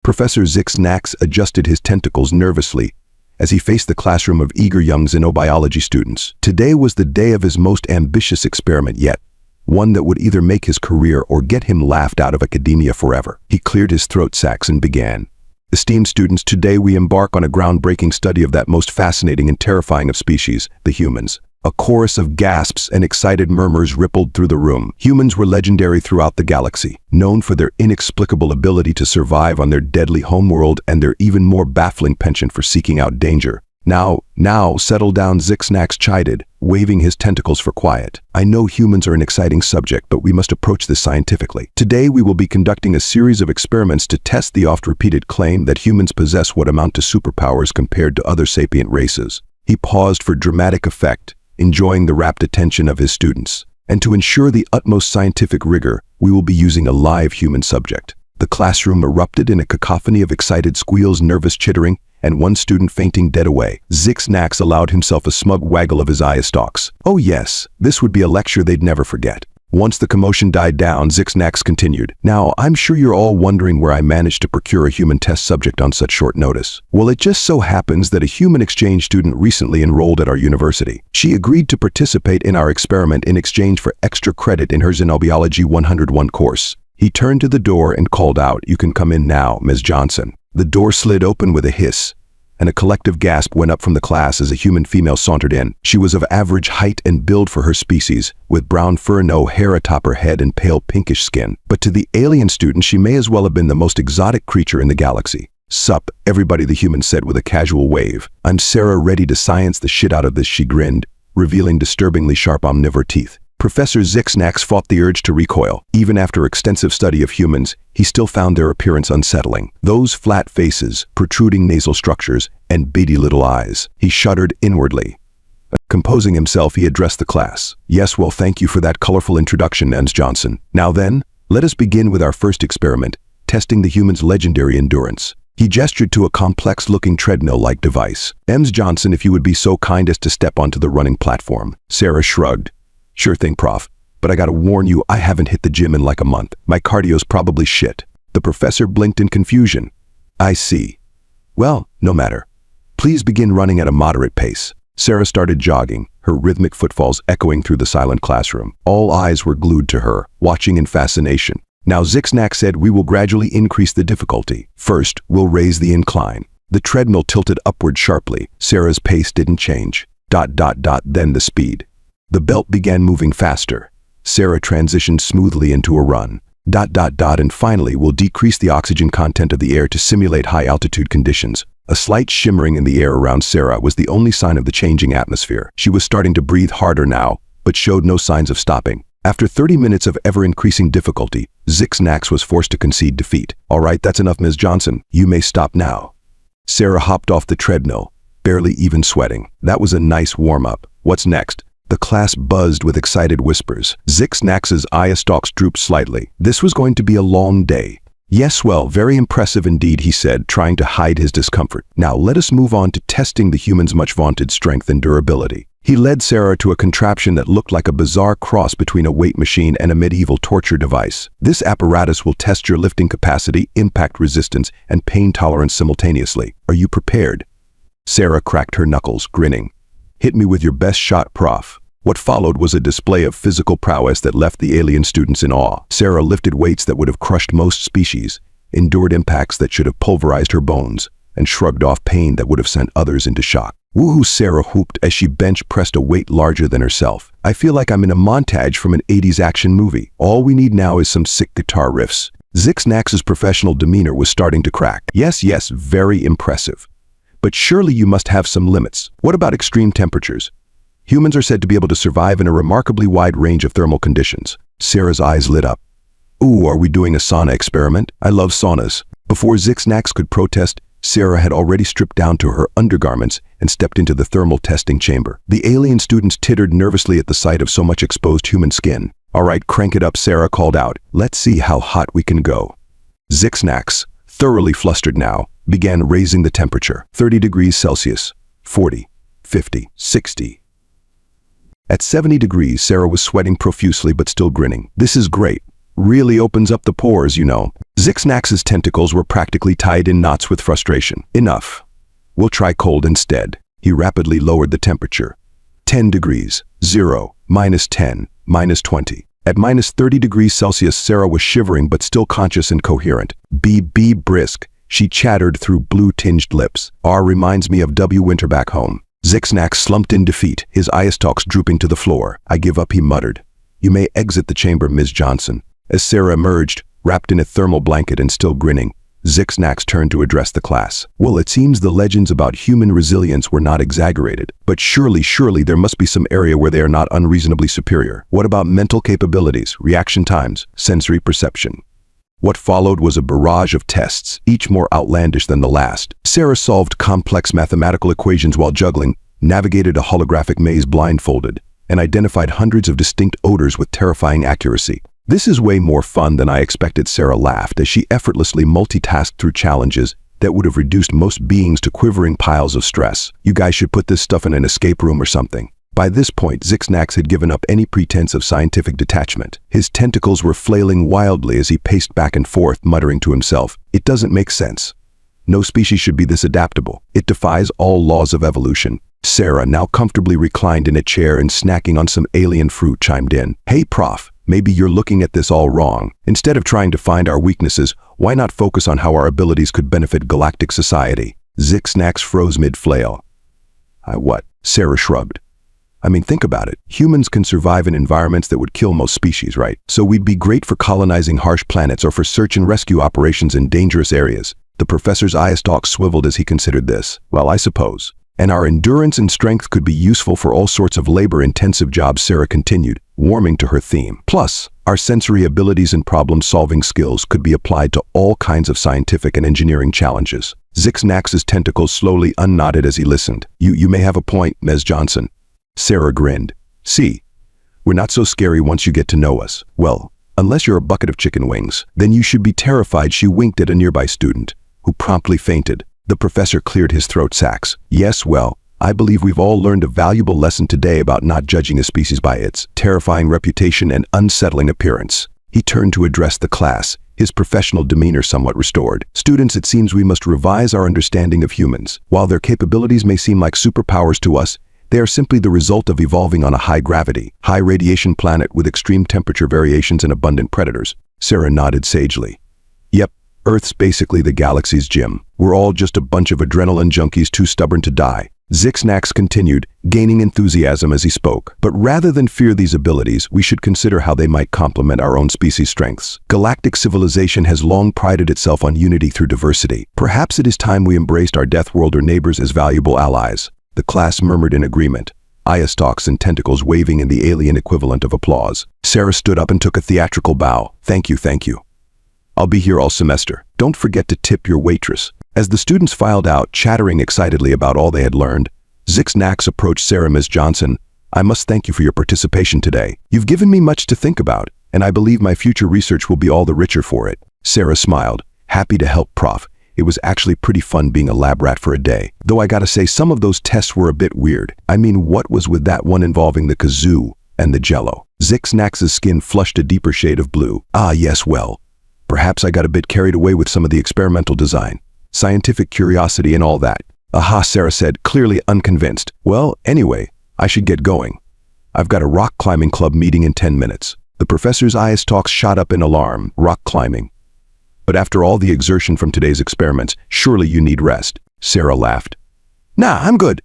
Professor Zixnax adjusted his tentacles nervously as he faced the classroom of eager young xenobiology students. Today was the day of his most ambitious experiment yet, one that would either make his career or get him laughed out of academia forever. He cleared his throat sacs and began. Esteemed students, today we embark on a groundbreaking study of that most fascinating and terrifying of species, the humans. A chorus of gasps and excited murmurs rippled through the room. Humans were legendary throughout the galaxy, known for their inexplicable ability to survive on their deadly homeworld and their even more baffling penchant for seeking out danger. Now, settle down, Zixnax chided, waving his tentacles for quiet. I know humans are an exciting subject, but we must approach this scientifically. Today we will be conducting a series of experiments to test the oft-repeated claim that humans possess what amount to superpowers compared to other sapient races. He paused for dramatic effect, enjoying the rapt attention of his students. And to ensure the utmost scientific rigor, we will be using a live human subject. The classroom erupted in a cacophony of excited squeals, nervous chittering, and one student fainting dead away. Zixnax allowed himself a smug waggle of his eye stalks. Oh yes, this would be a lecture they'd never forget. Once the commotion died down, Zixnax continued. Now, I'm sure you're all wondering where I managed to procure a human test subject on such short notice. Well, it just so happens that a human exchange student recently enrolled at our university. She agreed to participate in our experiment in exchange for extra credit in her Xenobiology 101 course. He turned to the door and called out, "You can come in now, Ms. Johnson." The door slid open with a hiss, and a collective gasp went up from the class as a human female sauntered in. She was of average height and build for her species, with brown fur, no hair atop her head, and pale pinkish skin. But to the alien student, she may as well have been the most exotic creature in the galaxy. "Sup, everybody," the human said with a casual wave. "I'm Sarah, ready to science the shit out of this," she grinned, revealing disturbingly sharp omnivore teeth. Professor Zixnax fought the urge to recoil. Even after extensive study of humans, he still found their appearance unsettling. Those flat faces, protruding nasal structures, and beady little eyes. He shuddered inwardly. Composing himself, he addressed the class. "Yes, well, thank you for that colorful introduction, Ms. Johnson. Now then, let us begin with our first experiment, testing the human's legendary endurance." He gestured to a complex-looking treadmill-like device. "Ms. Johnson, if you would be so kind as to step onto the running platform." Sarah shrugged. "Sure thing, Prof. But I gotta warn you, I haven't hit the gym in like a month. My cardio's probably shit." The professor blinked in confusion. "I see. Well, no matter. Please begin running at a moderate pace." Sarah started jogging, her rhythmic footfalls echoing through the silent classroom. All eyes were glued to her, watching in fascination. Now Zixnax said, "We will gradually increase the difficulty. First, we'll raise the incline." The treadmill tilted upward sharply. Sarah's pace didn't change. Then the speed. The belt began moving faster. Sarah transitioned smoothly into a run. And finally, we'll decrease the oxygen content of the air to simulate high-altitude conditions. A slight shimmering in the air around Sarah was the only sign of the changing atmosphere. She was starting to breathe harder now, but showed no signs of stopping. After 30 minutes of ever-increasing difficulty, Zixnax was forced to concede defeat. "All right, that's enough, Ms. Johnson. You may stop now." Sarah hopped off the treadmill, barely even sweating. "That was a nice warm-up. What's next?" The class buzzed with excited whispers. Zixnax's eye stalks drooped slightly. This was going to be a long day. "Yes, well, very impressive indeed," he said, trying to hide his discomfort. "Now let us move on to testing the human's much-vaunted strength and durability." He led Sarah to a contraption that looked like a bizarre cross between a weight machine and a medieval torture device. "This apparatus will test your lifting capacity, impact resistance, and pain tolerance simultaneously. Are you prepared?" Sarah cracked her knuckles, grinning. "Hit me with your best shot, Prof." What followed was a display of physical prowess that left the alien students in awe. Sarah lifted weights that would have crushed most species, endured impacts that should have pulverized her bones, and shrugged off pain that would have sent others into shock. "Woohoo," Sarah whooped as she bench-pressed a weight larger than herself. "I feel like I'm in a montage from an 80s action movie. All we need now is some sick guitar riffs." Zixnax's professional demeanor was starting to crack. Yes, very impressive. But surely you must have some limits. What about extreme temperatures? Humans are said to be able to survive in a remarkably wide range of thermal conditions. Sarah's eyes lit up. "Ooh, are we doing a sauna experiment? I love saunas." Before Zixnax could protest, Sarah had already stripped down to her undergarments and stepped into the thermal testing chamber. The alien students tittered nervously at the sight of so much exposed human skin. "All right, crank it up," Sarah called out. "Let's see how hot we can go." Zixnax, thoroughly flustered now, began raising the temperature. 30 degrees Celsius, 40, 50, 60. At 70 degrees, Sarah was sweating profusely but still grinning. "This is great. Really opens up the pores, you know. Zixnax's tentacles were practically tied in knots with frustration. Enough. We'll try cold instead. He rapidly lowered the temperature. 10 degrees, 0, -10, -20. At -30 degrees Celsius, Sarah was shivering but still conscious and coherent. Be brisk, she chattered through blue-tinged lips. R reminds me of W. Winter back home. Zixnax slumped in defeat, his eye stalks drooping to the floor. I give up, he muttered. You may exit the chamber, Ms. Johnson. As Sarah emerged, wrapped in a thermal blanket and still grinning, Zixnax turned to address the class. Well, it seems the legends about human resilience were not exaggerated, but surely there must be some area where they are not unreasonably superior. What about mental capabilities, reaction times, sensory perception? What followed was a barrage of tests, each more outlandish than the last. Sarah solved complex mathematical equations while juggling, navigated a holographic maze blindfolded, and identified hundreds of distinct odors with terrifying accuracy. This is way more fun than I expected, Sarah laughed as she effortlessly multitasked through challenges that would have reduced most beings to quivering piles of stress. You guys should put this stuff in an escape room or something. By this point, Zixnax had given up any pretense of scientific detachment. His tentacles were flailing wildly as he paced back and forth, muttering to himself, "It doesn't make sense. No species should be this adaptable. It defies all laws of evolution." Sarah, now comfortably reclined in a chair and snacking on some alien fruit, chimed in. "Hey, Prof, maybe you're looking at this all wrong. Instead of trying to find our weaknesses, why not focus on how our abilities could benefit galactic society?" Zixnax froze mid-flail. What? Sarah shrugged. I mean, think about it. Humans can survive in environments that would kill most species, right? So we'd be great for colonizing harsh planets or for search and rescue operations in dangerous areas. The professor's eye stalks swiveled as he considered this. Well, I suppose. And our endurance and strength could be useful for all sorts of labor-intensive jobs, Sarah continued, warming to her theme. Plus, our sensory abilities and problem-solving skills could be applied to all kinds of scientific and engineering challenges. Zixnax's tentacles slowly unknotted as he listened. You may have a point, Ms. Johnson. Sarah grinned. See, we're not so scary once you get to know us. Well, unless you're a bucket of chicken wings, then you should be terrified. She winked at a nearby student, who promptly fainted. The professor cleared his throat sacs. Yes, well, I believe we've all learned a valuable lesson today about not judging a species by its terrifying reputation and unsettling appearance. He turned to address the class, his professional demeanor somewhat restored. Students, it seems we must revise our understanding of humans. While their capabilities may seem like superpowers to us, they are simply the result of evolving on a high-gravity, high-radiation planet with extreme temperature variations and abundant predators. Sarah nodded sagely. Yep, Earth's basically the galaxy's gym. We're all just a bunch of adrenaline junkies too stubborn to die. Zixnax continued, gaining enthusiasm as he spoke. But rather than fear these abilities, we should consider how they might complement our own species' strengths. Galactic civilization has long prided itself on unity through diversity. Perhaps it is time we embraced our Deathworlder neighbors as valuable allies. The class murmured in agreement, eye stalks and tentacles waving in the alien equivalent of applause. Sarah stood up and took a theatrical bow. Thank you. I'll be here all semester. Don't forget to tip your waitress. As the students filed out, chattering excitedly about all they had learned, Zixnax approached Sarah. Ms. Johnson, I must thank you for your participation today. You've given me much to think about, and I believe my future research will be all the richer for it. Sarah smiled, happy to help, Prof. It was actually pretty fun being a lab rat for a day. Though I gotta say, some of those tests were a bit weird. I mean, what was with that one involving the kazoo and the jello? Zixnax's skin flushed a deeper shade of blue. Ah, yes, well, perhaps I got a bit carried away with some of the experimental design, scientific curiosity and all that. Aha, Sarah said, clearly unconvinced. Well, anyway, I should get going. I've got a rock climbing club meeting in 10 minutes. The professor's eye stalks shot up in alarm. Rock climbing. But after all the exertion from today's experiments, surely you need rest. Sarah laughed. Nah, I'm good.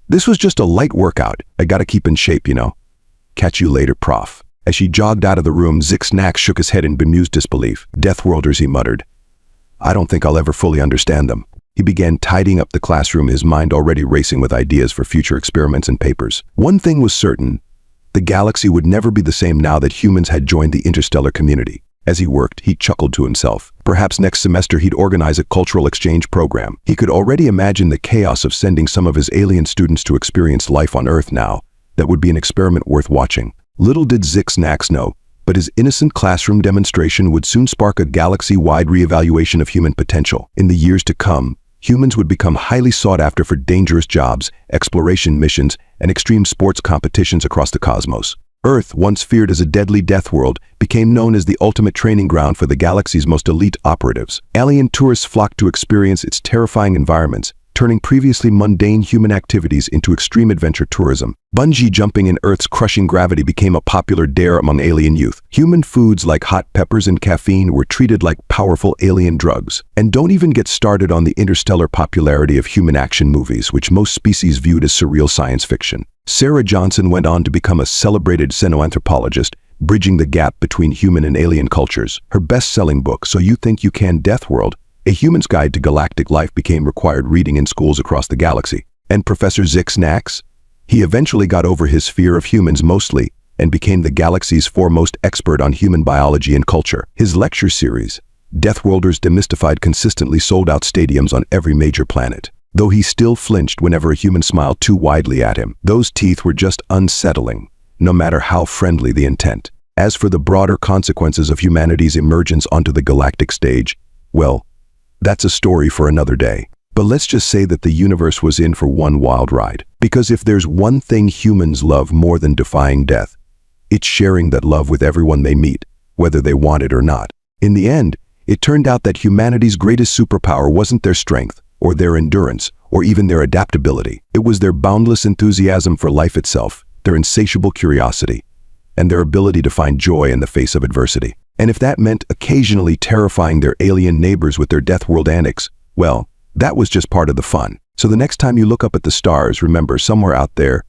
This was just a light workout. I gotta keep in shape, you know. Catch you later, Prof. As she jogged out of the room, Zixnax shook his head in bemused disbelief. Deathworlders, he muttered. I don't think I'll ever fully understand them. He began tidying up the classroom, his mind already racing with ideas for future experiments and papers. One thing was certain. The galaxy would never be the same now that humans had joined the interstellar community. As he worked, he chuckled to himself. Perhaps next semester he'd organize a cultural exchange program. He could already imagine the chaos of sending some of his alien students to experience life on Earth now. That would be an experiment worth watching. Little did Zixnax know, but his innocent classroom demonstration would soon spark a galaxy-wide reevaluation of human potential. In the years to come, humans would become highly sought after for dangerous jobs, exploration missions, and extreme sports competitions across the cosmos. Earth, once feared as a deadly death world, became known as the ultimate training ground for the galaxy's most elite operatives. Alien tourists flocked to experience its terrifying environments, turning previously mundane human activities into extreme adventure tourism. Bungee jumping in Earth's crushing gravity became a popular dare among alien youth. Human foods like hot peppers and caffeine were treated like powerful alien drugs. And don't even get started on the interstellar popularity of human action movies, which most species viewed as surreal science fiction. Sarah Johnson went on to become a celebrated xenoanthropologist, bridging the gap between human and alien cultures. Her best-selling book, So You Think You Can, Deathworld, A Human's Guide to Galactic Life, became required reading in schools across the galaxy. And Professor Zix, he eventually got over his fear of humans mostly and became the galaxy's foremost expert on human biology and culture. His lecture series, Deathworlders Demystified, consistently sold out stadiums on every major planet. Though he still flinched whenever a human smiled too widely at him. Those teeth were just unsettling, no matter how friendly the intent. As for the broader consequences of humanity's emergence onto the galactic stage, well, that's a story for another day. But let's just say that the universe was in for one wild ride. Because if there's one thing humans love more than defying death, it's sharing that love with everyone they meet, whether they want it or not. In the end, it turned out that humanity's greatest superpower wasn't their strength, or their endurance, or even their adaptability. It was their boundless enthusiasm for life itself, their insatiable curiosity, and their ability to find joy in the face of adversity. And if that meant occasionally terrifying their alien neighbors with their death world antics, well, that was just part of the fun. So the next time you look up at the stars, remember, somewhere out there,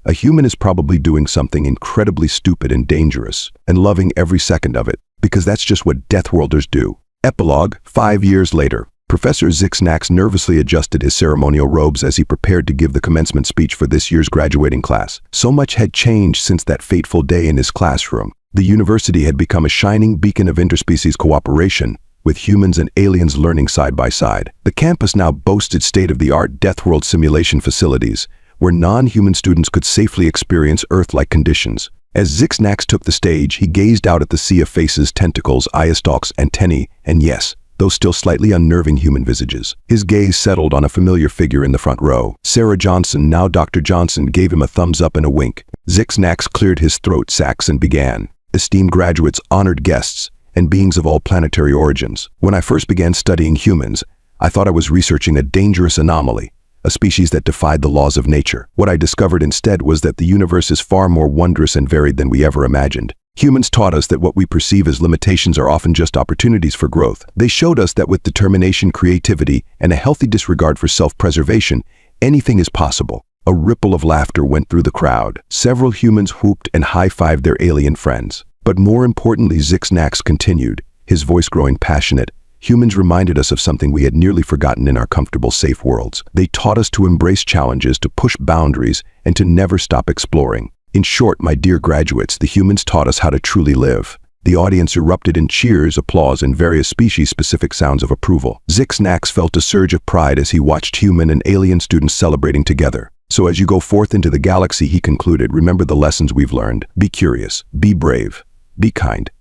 a human is probably doing something incredibly stupid and dangerous, and loving every second of it, because that's just what Deathworlders do. Epilogue, 5 years later. Professor Zix nervously adjusted his ceremonial robes as he prepared to give the commencement speech for this year's graduating class. So much had changed since that fateful day in his classroom. The university had become a shining beacon of interspecies cooperation, with humans and aliens learning side by side. The campus now boasted state-of-the-art Deathworld simulation facilities, where non-human students could safely experience Earth-like conditions. As Zix took the stage, he gazed out at the sea of faces, tentacles, eye stalks, antennae, and yes, those still slightly unnerving human visages. His gaze settled on a familiar figure in the front row. Sarah Johnson, now Dr. Johnson, gave him a thumbs up and a wink. Zix cleared his throat sacs and began. Esteemed graduates, honored guests, and beings of all planetary origins. When I first began studying humans, I thought I was researching a dangerous anomaly, a species that defied the laws of nature. What I discovered instead was that the universe is far more wondrous and varied than we ever imagined. Humans taught us that what we perceive as limitations are often just opportunities for growth. They showed us that with determination, creativity, and a healthy disregard for self-preservation, anything is possible. A ripple of laughter went through the crowd. Several humans whooped and high-fived their alien friends. But more importantly, Zix continued, his voice growing passionate. Humans reminded us of something we had nearly forgotten in our comfortable, safe worlds. They taught us to embrace challenges, to push boundaries, and to never stop exploring. In short, my dear graduates, the humans taught us how to truly live. The audience erupted in cheers, applause, and various species-specific sounds of approval. Zix felt a surge of pride as he watched human and alien students celebrating together. So as you go forth into the galaxy, he concluded, remember the lessons we've learned. Be curious, be brave, be kind,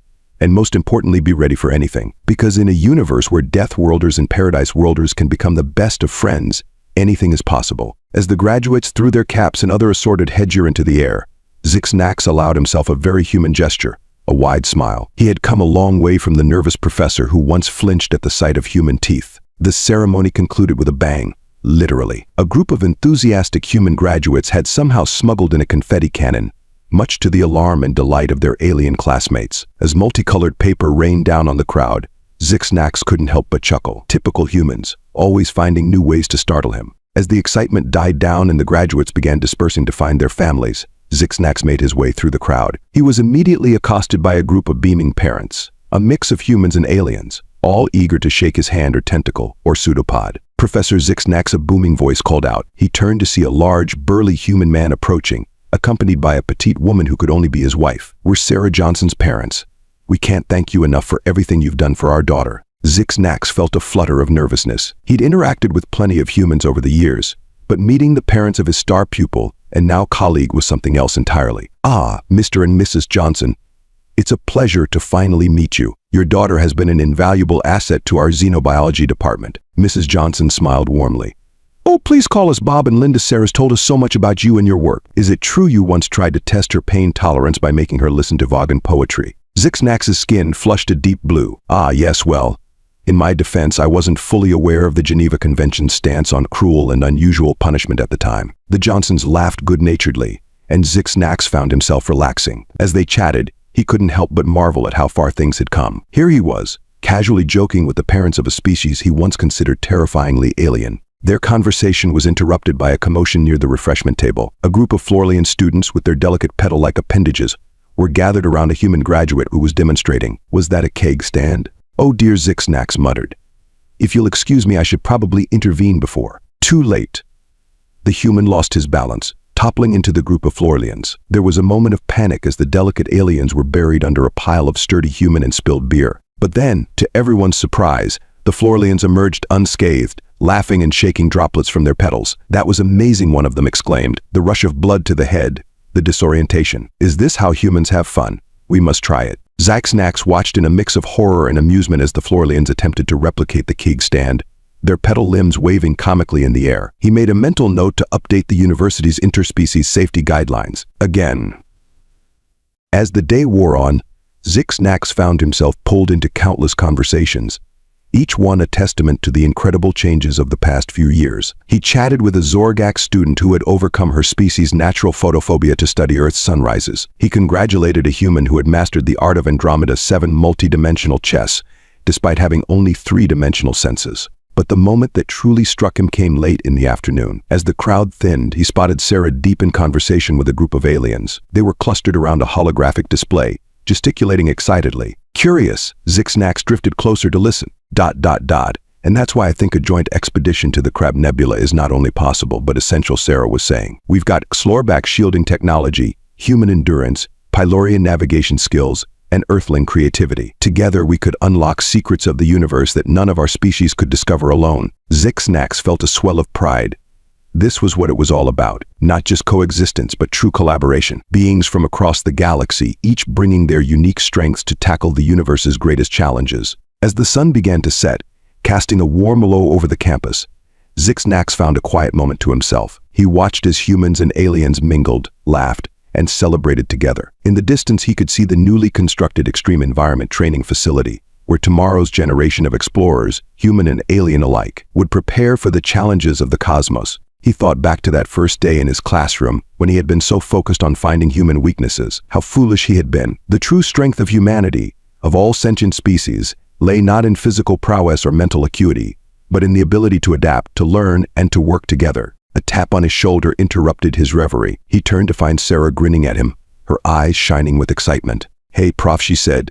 and most importantly, be ready for anything. Because in a universe where Deathworlders and Paradise Worlders can become the best of friends, anything is possible. As the graduates threw their caps and other assorted headgear into the air, Zix allowed himself a very human gesture, a wide smile. He had come a long way from the nervous professor who once flinched at the sight of human teeth. The ceremony concluded with a bang. Literally. A group of enthusiastic human graduates had somehow smuggled in a confetti cannon, much to the alarm and delight of their alien classmates. As multicolored paper rained down on the crowd, Zix couldn't help but chuckle. Typical humans, always finding new ways to startle him. As the excitement died down and the graduates began dispersing to find their families, Zix made his way through the crowd. He was immediately accosted by a group of beaming parents, a mix of humans and aliens, all eager to shake his hand or tentacle or pseudopod. Professor Zix, a booming voice called out. He turned to see a large, burly human man approaching, accompanied by a petite woman who could only be his wife. We're Sarah Johnson's parents. We can't thank you enough for everything you've done for our daughter. Zix felt a flutter of nervousness. He'd interacted with plenty of humans over the years, but meeting the parents of his star pupil and now colleague was something else entirely. Ah, Mr. and Mrs. Johnson, it's a pleasure to finally meet you. Your daughter has been an invaluable asset to our xenobiology department. Mrs. Johnson smiled warmly. "Oh, please call us Bob and Linda. Sarah's told us so much about you and your work. Is it true you once tried to test her pain tolerance by making her listen to Vaughan poetry?" Zixnax's skin flushed a deep blue. "Ah, yes, well, in my defense, I wasn't fully aware of the Geneva Convention's stance on cruel and unusual punishment at the time." The Johnsons laughed good-naturedly, and Zixnax found himself relaxing. As they chatted, he couldn't help but marvel at how far things had come. Here he was, casually joking with the parents of a species he once considered terrifyingly alien. Their conversation was interrupted by a commotion near the refreshment table. A group of Florian students with their delicate petal-like appendages were gathered around a human graduate who was demonstrating. "Was that a keg stand?" "Oh dear," Zixnax muttered. "If you'll excuse me, I should probably intervene before." Too late. The human lost his balance, toppling into the group of Florians. There was a moment of panic as the delicate aliens were buried under a pile of sturdy human and spilled beer. But then, to everyone's surprise, the Florians emerged unscathed, laughing and shaking droplets from their petals. "That was amazing," one of them exclaimed. "The rush of blood to the head, the disorientation. Is this how humans have fun? We must try it." Zixnax watched in a mix of horror and amusement as the Florians attempted to replicate the keg stand, their petal limbs waving comically in the air. He made a mental note to update the university's interspecies safety guidelines. Again. As the day wore on, Zixnax found himself pulled into countless conversations, each one a testament to the incredible changes of the past few years. He chatted with a Zorgak student who had overcome her species' natural photophobia to study Earth's sunrises. He congratulated a human who had mastered the art of Andromeda's 7 multi-dimensional chess, despite having only 3-dimensional senses. But the moment that truly struck him came late in the afternoon. As the crowd thinned, he spotted Sarah deep in conversation with a group of aliens. They were clustered around a holographic display, gesticulating excitedly. Curious, Zixnax drifted closer to listen. ... And that's why I think a joint expedition to the Crab Nebula is not only possible but essential, Sarah was saying. We've got Xlorback shielding technology, human endurance, Pylorian navigation skills, and Earthling creativity. Together we could unlock secrets of the universe that none of our species could discover alone. Zixnax felt a swell of pride. This was what it was all about. Not just coexistence, but true collaboration. Beings from across the galaxy, each bringing their unique strengths to tackle the universe's greatest challenges. As the sun began to set, casting a warm glow over the campus, Zixnax found a quiet moment to himself. He watched as humans and aliens mingled, laughed, and celebrated together. In the distance, he could see the newly constructed extreme environment training facility, where tomorrow's generation of explorers, human and alien alike, would prepare for the challenges of the cosmos. He thought back to that first day in his classroom when he had been so focused on finding human weaknesses. How foolish he had been. The true strength of humanity, of all sentient species, lay not in physical prowess or mental acuity, but in the ability to adapt, to learn, and to work together. A tap on his shoulder interrupted his reverie. He turned to find Sarah grinning at him, her eyes shining with excitement. "Hey, Prof," she said.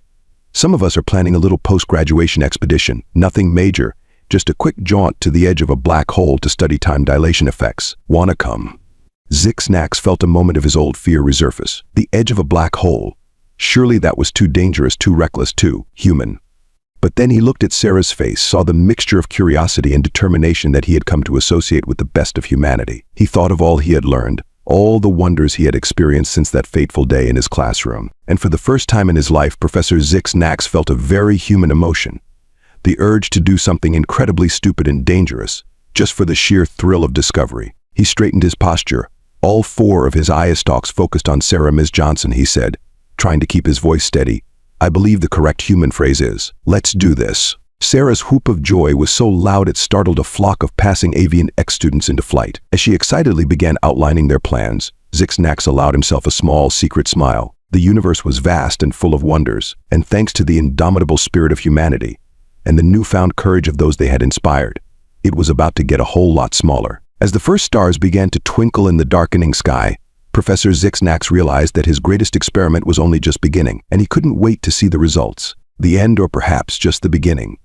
"Some of us are planning a little post-graduation expedition. Nothing major, just a quick jaunt to the edge of a black hole to study time dilation effects. Wanna come?" Zixnax felt a moment of his old fear resurface. The edge of a black hole. Surely that was too dangerous, too reckless, too human. But then he looked at Sarah's face, saw the mixture of curiosity and determination that he had come to associate with the best of humanity. He thought of all he had learned, all the wonders he had experienced since that fateful day in his classroom. And for the first time in his life, Professor Zixnax felt a very human emotion. The urge to do something incredibly stupid and dangerous, just for the sheer thrill of discovery. He straightened his posture. All 4 of his eye stalks focused on Sarah. "Ms. Johnson," he said, trying to keep his voice steady. "I believe the correct human phrase is, let's do this." Sarah's whoop of joy was so loud it startled a flock of passing Avian X students into flight. As she excitedly began outlining their plans, Zixnax allowed himself a small, secret smile. The universe was vast and full of wonders, and thanks to the indomitable spirit of humanity and the newfound courage of those they had inspired, it was about to get a whole lot smaller. As the first stars began to twinkle in the darkening sky, Professor Zixnax realized that his greatest experiment was only just beginning, and he couldn't wait to see the results. The end, or perhaps just the beginning.